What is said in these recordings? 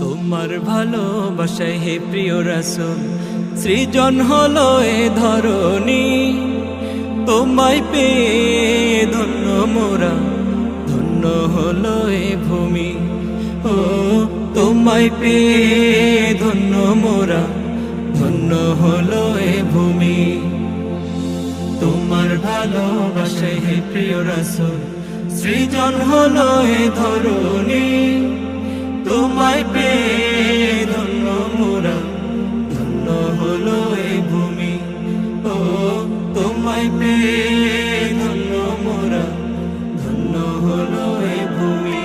তোমার ভালোবাসায় হে প্রিয় রাসূল সৃজন হলো এ ধরণী, তোমায় পেয়ে ধন্য মোরা, ধন্য হলো এ ভূমি। ও তোমায় পেয়ে ধন্য মোরা, ধন্য হলো এ ভূমি। তোমার ভালোবাসায় হে প্রিয় রাসূল সৃজন হলো এ ধরণী, তোমায় পেয়ে ধন্য মোরা, ধন্য হলো এ ভূমি। ও তোমায় পেয়ে ধন্য মোরা, ধন্য হলো এ ভূমি।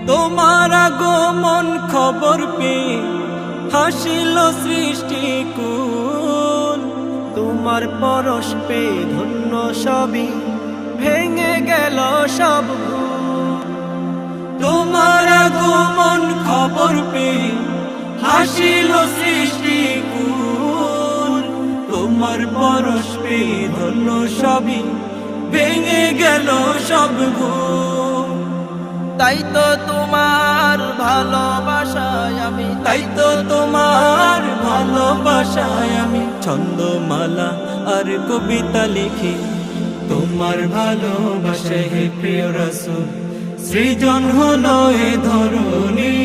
তোমার আগমন খবর পেয়ে হাসিল সৃষ্টিকুল, তোমার পরশ পেয়ে ধন্য সবই ভেঙে গেল সব ভুল। তোমার আগমন খবর পেয়ে হাসিল সৃষ্টিকুল, তোমার পরশ পেয়ে ধন্য সবই ভেঙে গেল সব ভুল। তাই তো তোমার ভালোবাসায় আমি, তাই তো তোমার ভালোবাসায় আমি ছন্দমালা আর কবিতা লিখি। তোমার ভালোবাসায় হে প্রিয় রাসূল সৃজন হলো এ ধরণী,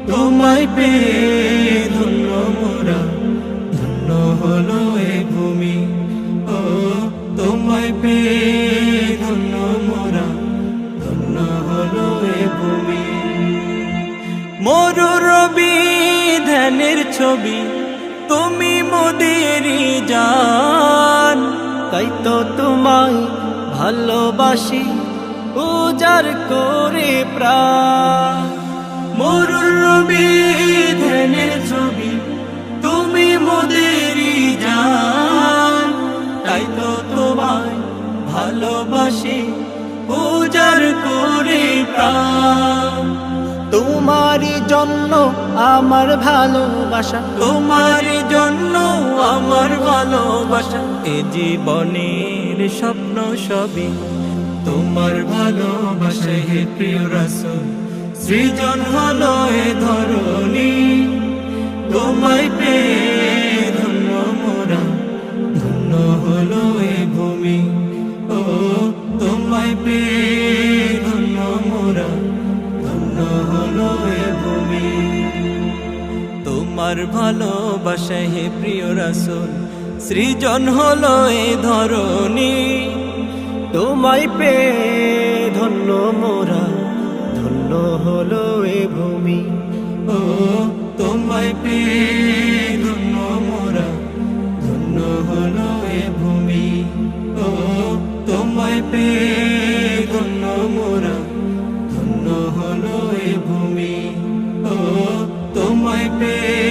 তোমায় পেয়ে ধন্য মোরা, ধন্য হলো এ ভূমি। ও তোমায় পেয়ে ধন্য মোরা, ধন্য হলো এ ভূমি। মরুরবি ধ্যানের ছবি তুমি মোদেরই জান, তাই তো তোমায় ভালোবাসি উজাড় করে প্রাণ। মরুরবি ধ্যানের ছবি তুমি মোদেরই জান, তাই তো তোমায় ভালোবাসি উজাড় করে প্রাণ। তোমারই জন্য আমার ভালোবাসা, তোমারই জন্য আমার ভালোবাসা, এ জীবনের স্বপ্ন সবই তোমার ভালোবাসায় হে প্রিয় রাসূল সৃজন হলো এ ধরণী, তোমায় পেয়ে ধন্য মোরা, ধন্য হলো এ ভূমি। ও তোমায় পেয়ে ধন্য মোরা, ধন্য হলো এ ভূমি। তোমার ভালোবাসায় হে প্রিয় রাসূল সৃজন হলো এ ধরণী, তোমায় পেয়ে ধন্য মোরা, ধন্য হলো এ ভূমি। ও তোমায় পেয়ে ধন্য মোরা, ধন্য হলো এ ভূমি। ও তোমায় পেয়ে ধন্য মোরা, ধন্য হলো এ ভূমি। ও তোমায় পেয়ে